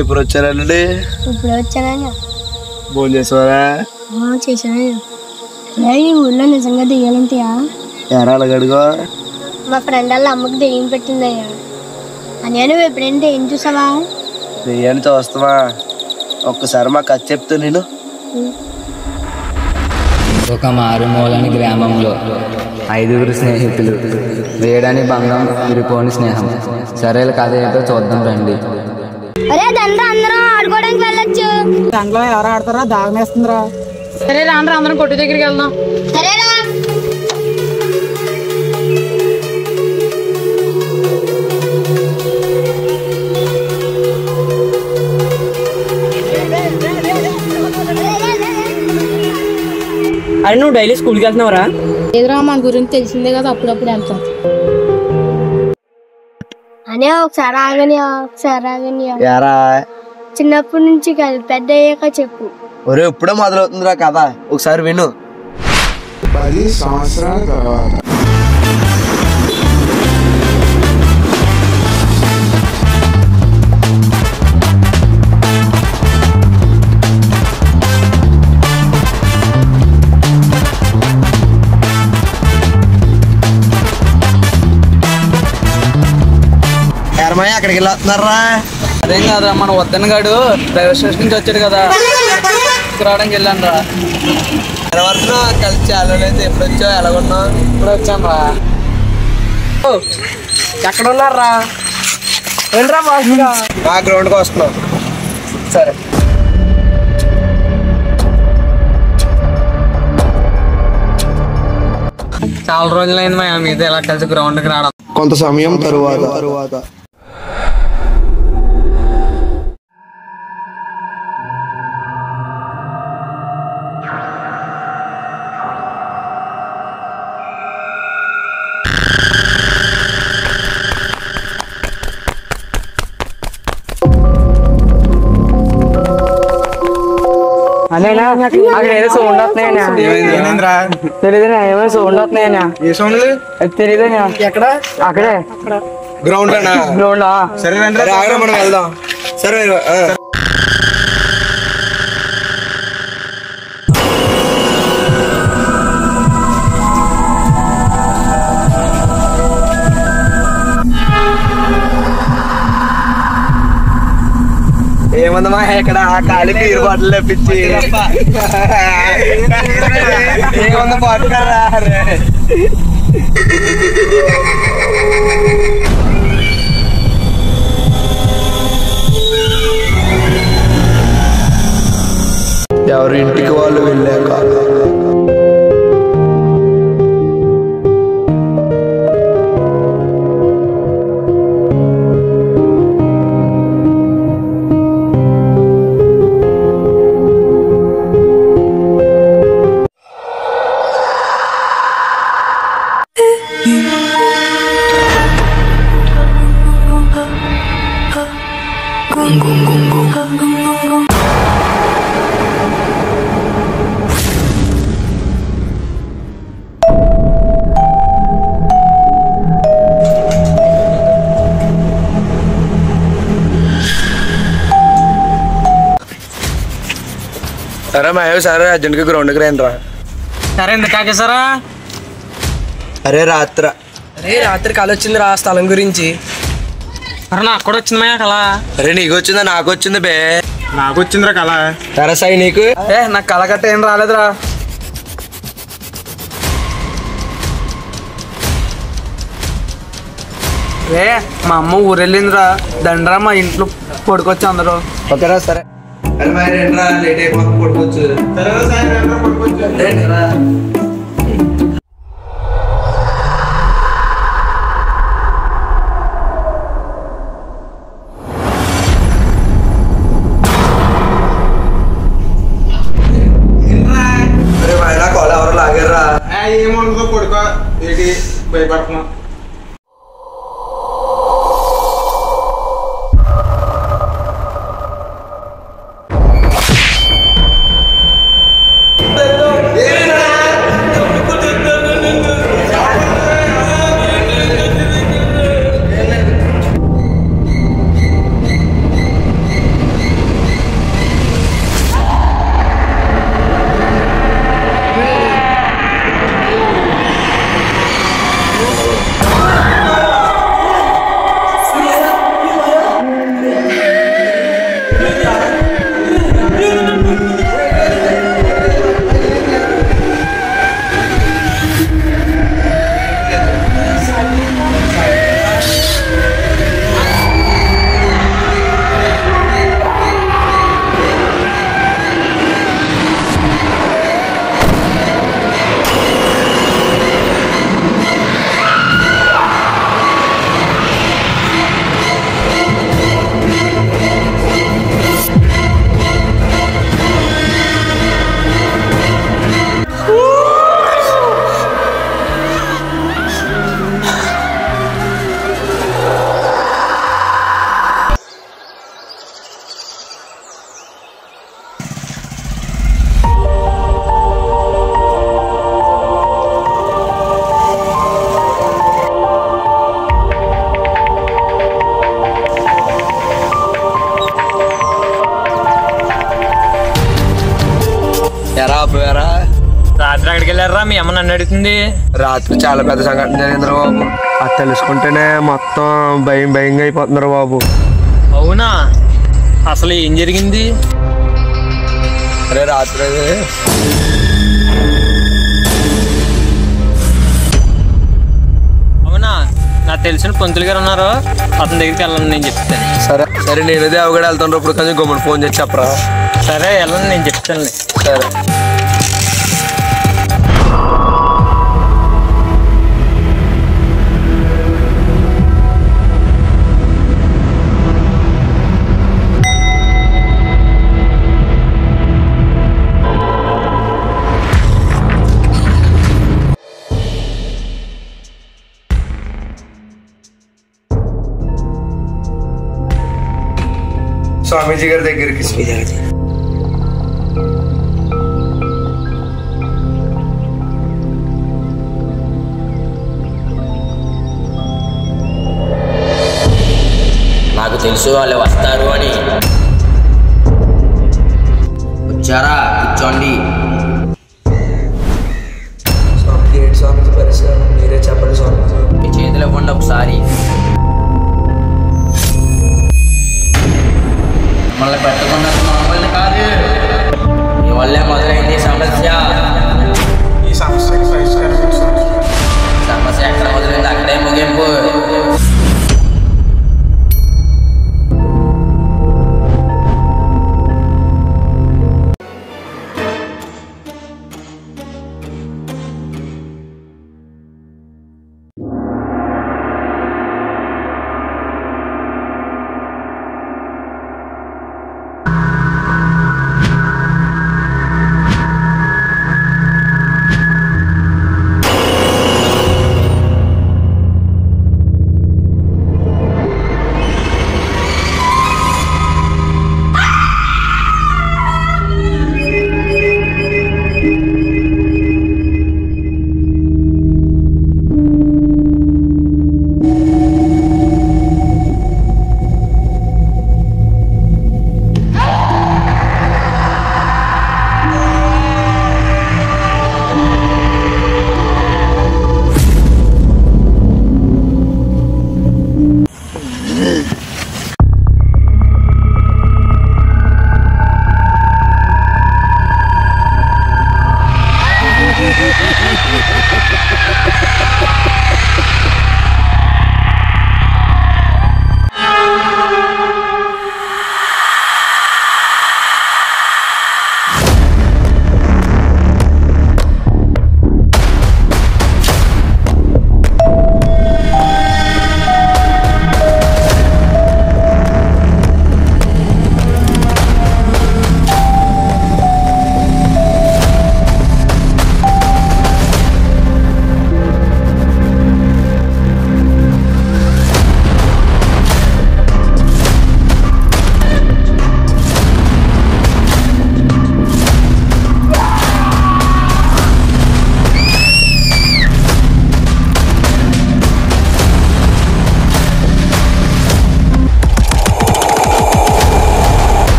ఎప్పుడు వచ్చారండి? ఇప్పుడే వచ్చానయ్యా. భోజనం చేసావా? చేశానయ్యా. ఈ ఊళ్ళో నిజంగా దెయ్యాలుంటాయా? ఎరా అలాగడుగో. మా ఫ్రెండ్ వాళ్ళ అమ్మకి దెయ్యం పెట్టిందయ్యా. అని నువ్వు ఎప్పుడైనా దెయ్యం చూసావా? దెయ్యాన్ని చూస్తావా? ఒక్కసారి మా కథ చెప్తా నేను. ఒక మారుమూలని గ్రామంలో 5 స్నేహితులు, వేడని బంధం, విరిపోని స్నేహం. సరేల కథ ఏంటో చూద్దాం రండి. అందరం ఆడుకోవడానికి వెళ్ళొచ్చు. దాంట్లో ఎవరు ఆడతారా? దాగనేస్తుందిరా. సరే రాండ్రా అందరం కొట్టు దగ్గరికి వెళ్దాం. సరేనా? అరే నువ్వు డైలీ స్కూల్కి వెళ్తున్నావురా? ఎదురా మన గురించి తెలిసిందే కదా, అప్పుడప్పుడు వెళ్తాం. అనే ఒకసారి ఆగని ఎరా చిన్నప్పటి నుంచి కాదు, పెద్ద అయ్యాక చెప్పు. ఒరే ఇప్పుడే మొదలవుతుందిరా కథ, ఒకసారి విను. 10 సంవత్సరాల తర్వాత ఎరమయ్య అక్కడికి వెళ్ళొస్తున్నారా? అదేం కాదురా, మన వద్దన్న గాడు రైల్వే స్టేషన్ నుంచి వచ్చాడు కదా, రావడానికి వెళ్ళాను రా. కలిసి చాలా లేదు. ఎప్పుడు వచ్చావు? ఎలాగున్నావు? ఇప్పుడు వచ్చాను రా. ఎక్కడ ఉన్నారా? ఏంట్రా బాగా మా గ్రౌండ్కి వస్తున్నాం. సరే. చాలా రోజులైంది మా మీద ఇలా కలిసి గ్రౌండ్కి రావడం. కొంత సమయం తరువాత అదేనా అక్కడ ఏదో సౌండ్ వస్తున్నాయనా? తెలీదనా? ఏమో సౌండ్ వస్తున్నాయనా? ఏ సౌండ్లు? తెలీదనా? ఎక్కడ? అక్కడే గ్రౌండ్ గ్రౌండ్. సరే మనం వెళ్దాం. సరే ఏముందమ్మా ఇక్కడ ఖాళీ బీరు బాటిల్ తెప్పించి ఏముంది పట్టుకరా. ఎవరి ఇంటికి వాళ్ళు వెళ్ళాక సరే మాయో సరే అర్జెంట్గా గ్రౌండ్కి రండిరా. సరే ఎందుకు కాకేశారా? అరే రాత్రి కళ వచ్చింది రా స్థలం గురించి. అరే నాకు కూడా వచ్చింది మా కళ. అరే నీకు వచ్చిందా? నాకు వచ్చింది బే. నాకు వచ్చిందిరా కళ. సరే సాయి నీకు? నాకు కళ గట్ట ఏం రాలేదురా. మా అమ్మ ఊరెళ్ళిందిరా. దండరా మా ఇంట్లో పడుకోవచ్చు అందరూ. ఓకేరా సరే. అరే మరి రండిరా, లేట్ అయిపోతుంది పడుకోవచ్చు. ఎవరు లాగారా? ఏముండదు పడుకో. ఏంటి భయపడుతున్నా? ఎరా పోయారా? రాత్రి అక్కడికి వెళ్ళారా? మీ అమ్మ నన్ను అడుగుతుంది. రాత్రి చాలా పెద్ద సంఘటన జరిగిందిరా బాబు. అది తెలుసుకుంటేనే మొత్తం భయంగా అయిపోతుందిరా బాబు. అవునా? అసలు ఏం జరిగింది? అరే రాత్రి అవునా? నాకు తెలిసిన పంతులు గారు ఉన్నారు, అతని దగ్గరికి వెళ్ళండి, నేను చెప్తాను. సరే నేనేదే అవి కూడా వెళ్తాను. ఇప్పుడు కొంచెం గమ్మున ఫోన్ చేసి చెప్పరా? సరే వెళ్ళండి, నేను చెప్తాను. సరే. స్వామీజీ గారి దగ్గరికి. నాకు తెలుసు వాళ్ళు వస్తారు అని. వచ్చారా? కూర్చోండి. స్వామీజీ ఏంటి స్వామీజీ పరిస్థితి? మీరే చెప్పండి స్వామీజీ. మీ చేతులు ఇవ్వండి ఒకసారి. మిమ్మల్ని పెట్టకుండా మామూలు కాదు. మీ వల్లే మొదలైంది సమస్య. ఈ సమస్యకి పరిష్కారం సమస్య ఎక్కడ మొదలైంది అక్కడే ముగింపు.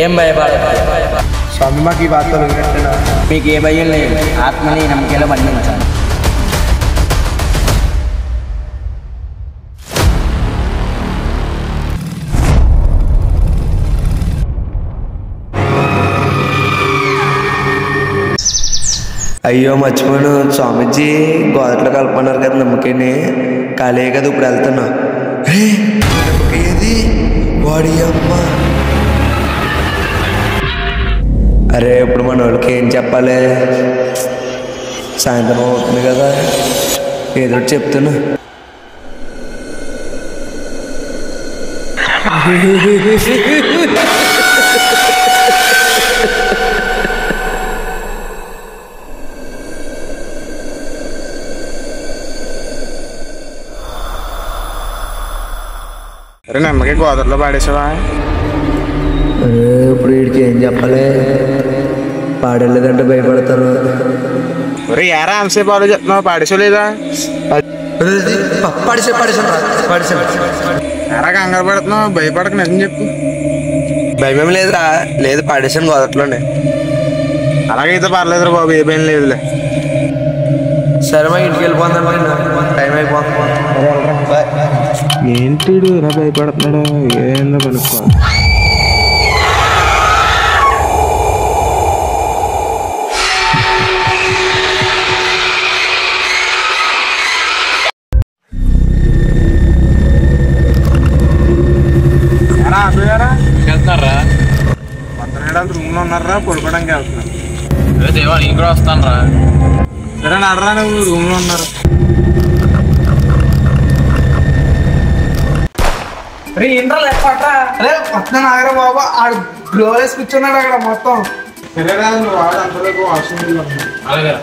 ఏం భయపడ స్వామి మాకు ఈ వార్తలు వినట్టేనా? మీకు ఏ భయం లేదు. ఆత్మని నమ్మకంలో బంధించాలి. అయ్యో మర్చిపోయాను స్వామీజీ గోదట్లో కలపన్నారు కదా నమ్మకేనే ఖాళీ కదా ఇప్పుడు వెళ్తున్నా. ఏది వాడి అమ్మ? అరే ఇప్పుడు మన వాళ్ళకి ఏం చెప్పాలి? సాయంత్రం అవుతుంది కదా, ఏదో చెప్తున్నా. అరే నమ్మకే గోదర్లో పాడేసావా? ఇప్పుడు వీడికి ఏం చెప్పాలి? పాడలేదంటే భయపడతారు. ఒరే ఏరా అంతసేపు ఆలోచిస్తున్నావు, పాడేసలేదా? ఎరా కంగారు పడుతున్నావు, భయపడక నిజం చెప్పు. భయమేం లేదురా. లేదు పాడేసాను గోదట్లోనే. అలాగైతే పర్లేదురా బాబు, ఏ భయం లేదులే. సరే మా ఇంటికి వెళ్ళిపోతాను, టైం అయిపోతుంది. ఏంటి ఇలా భయపడుతున్నాడు? ఏందో కనుక్కో. వెళ్తున్నారా? కొత్తనేడాలు రూమ్ లో ఉన్నారా? పడుకోవడానికి వెళ్తున్నారు. దేవా నేను కూడా వస్తాను రా. సరే నడరా, నువ్వు రూమ్ లో ఉన్నారు. నాగరా బాబా ఆడు గ్లోవేసి కూర్చున్నాడు అక్కడ మొత్తం. సరే రా, నువ్వు వాడు అంతలోకి వాష్రూమ్. అలాగే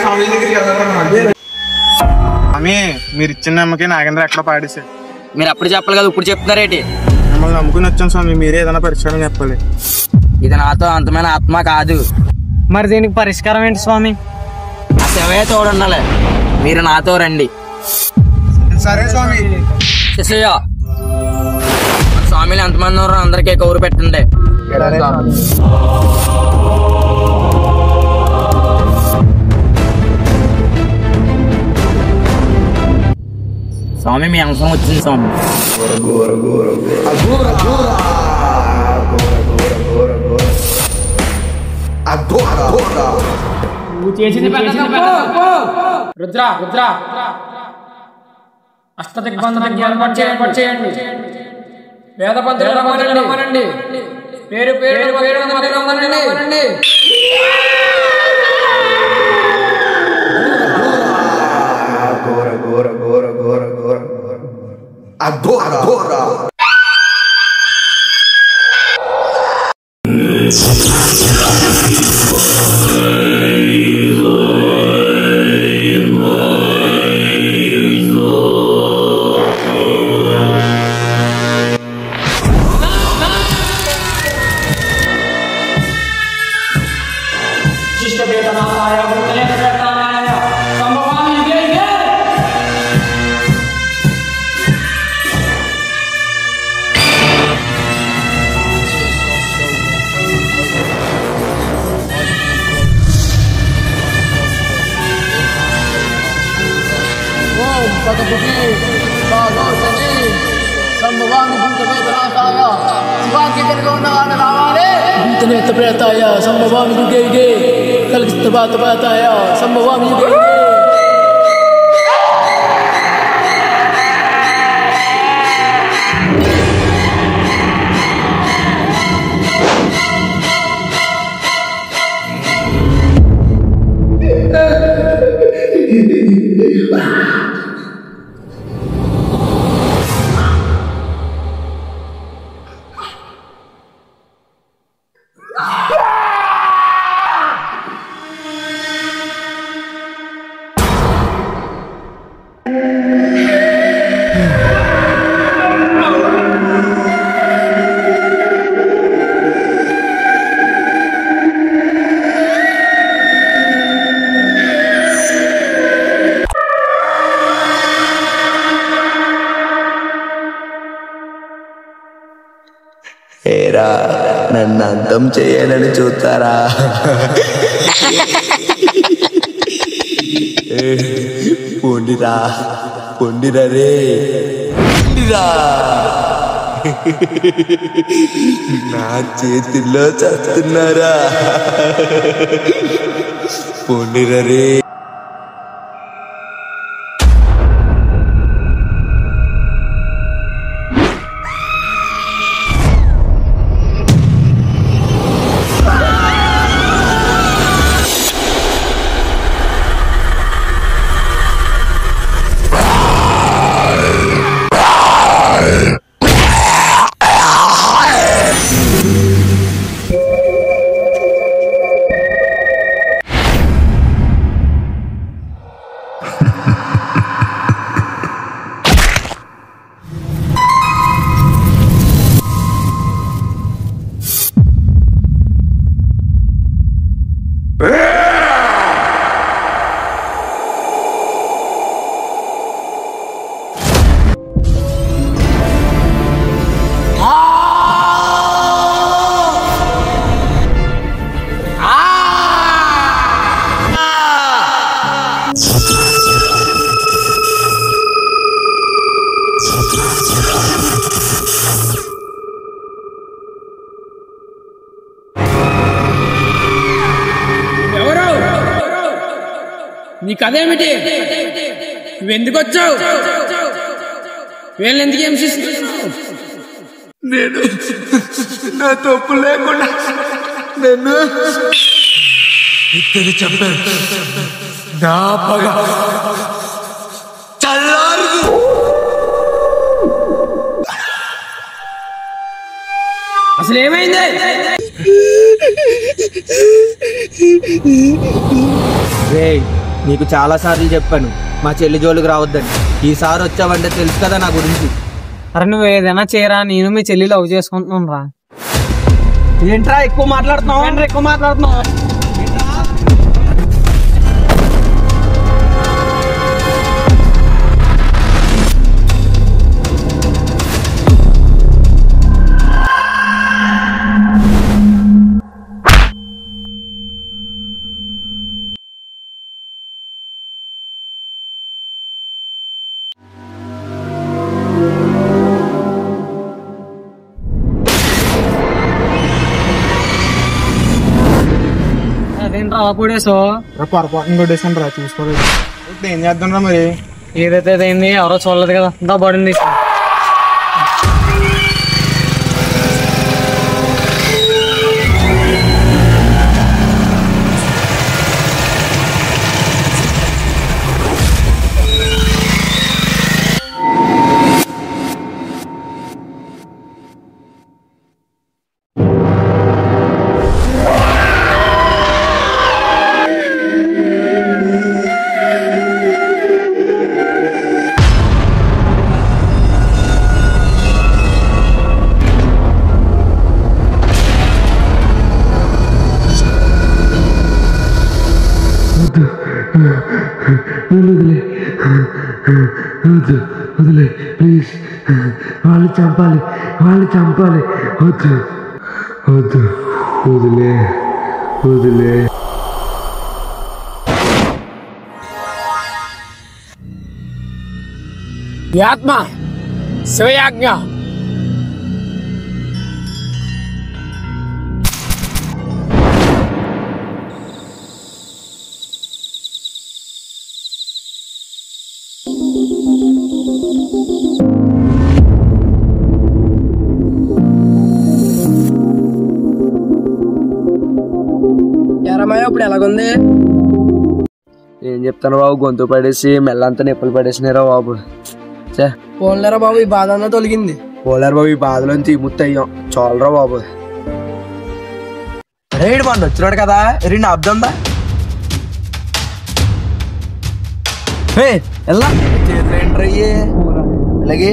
స్వామి, మీరు ఇచ్చిన నమ్మకే నాగేంద్ర ఎక్కడ పాడేశాడు. మీరు అప్పుడు చెప్పాలి కదా, ఇప్పుడు చెప్తున్నారేంటి? మిమ్మల్ని నమ్ముకుని వచ్చాను స్వామి, మీరే ఏదైనా పరిష్కారం చెప్పాలి. ఇది నాతో అంతమైన ఆత్మ కాదు. మరి దీనికి పరిష్కారం ఏంటి స్వామి? ఆ శివయ్య తోడుండాలి, మీరు నాతో రండి. సరే స్వామి. శిశయ్య, స్వామిని ఎంతమంది ఉన్నారో అందరికీ కౌరు పెట్టండి. స్వామి మీ అంశం వచ్చింది స్వామి. రుద్ర రుద్ర అష్టదిగ్బంధన ఏర్పాటు చేయండి. వేద పంతులు రమ్మనండి. పేరు పేరు రమ్మనండి. సంభవామి యుగే కలిగిస్తాయ సంభవామి యుగే ఏరా నన్ను అంతం చేయాలని చూస్తారా? పొండిరా పొండిరా రే పొండిరా. నా చేతిలో చస్తున్నారా? పొండిరా రే. నీ కథేమిటి? నువ్వెందుకు వచ్చావు? వీళ్ళని ఎందుకు హింసిస్తున్నావు? నేను నా తప్పు లేకుండా నన్ను ఇద్దరు చెప్పారు. నా పగ చల్లారు. అసలు ఏమైంది? నీకు చాలా సార్లు చెప్పాను మా చెల్లి జోలికి రావద్దని. ఈసారి వచ్చావంటే తెలుసు కదా నా గురించి. అరే నువ్వు ఏదైనా చేయరా, నేను మీ చెల్లి లవ్ చేసుకుంటున్నాను రా. ఏంట్రా ఎక్కువ మాట్లాడుతున్నావు? అదేంట్రా అలా కొడేసో? పొరపాటున కొట్టేసాను రా, చూసుకోలేదు. ఇప్పుడు ఏం చేద్దాం రా మరి? ఏదైతే అయింది, ఎవరో చూడలేదు కదా, దా బాడీని తీసుకో. వదిలే ప్లీజ్. వాళ్ళు చంపాలి వద్దు వదిలే. ఈ ఆత్మ శివయాజ్ఞ. ఎరమయ్య ఇప్పుడు ఎలాగుంది? ఏం చెప్తాను బాబు, గొంతు పడేసి మెల్లంతా నొప్పులు పడేసినారా బాబు. పోన్లేరా బాబు, ఈ బాధ అన్నా తొలగింది. పోలేరు బాబు, ఈ బాధలోంచి ముత్తయ్యాం. చాలరా బాబు. రేడు మన వచ్చినాడు కదా, రెండు అబ్దందా ఎలా చేతులు ఏంట్రా ఇయ్యి? ఇలాగే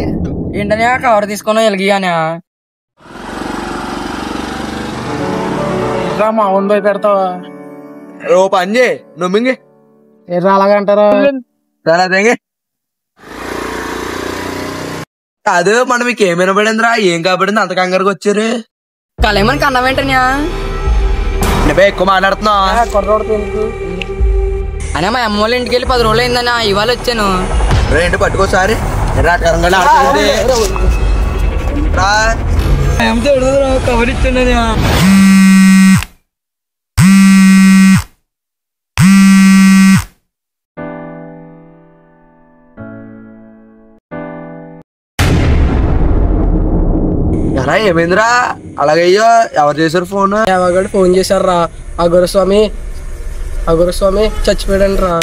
ఏంటనే కవర్ తీసుకున్నా ఎలిగియానే మా అవును పోయి పెడతావా ఓ పని చేయి నువ్వు మింగి ఎర్ర అలాగంటారా తెంగి కాదు మనం మీకు ఏం వినపడిందిరా ఏం కాబడింది అంత కంగారుగా వచ్చారు కలేమని కన్నా వెంటనే నువ్వే ఎక్కువ మాట్లాడుతున్నా అనే మా అమ్మ వాళ్ళ ఇంటికి వెళ్ళి 10 రోజులు అయిందన్నా ఇవాళ వచ్చాను ఏంటి పట్టుకోసారి కవర్ ఇచ్చాను ఎరా ఏమైందిరా అలాగయ్యో ఎవరు చేశారు ఫోన్ ఎవరు ఫోన్ చేశారా అగురస్వామి చచ్చిపోయాడండి రా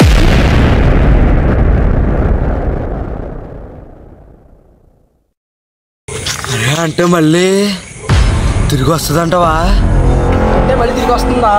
అరే అంటే మళ్ళీ తిరిగి వస్తుందంటవా అంటే మళ్ళీ తిరిగి వస్తుందా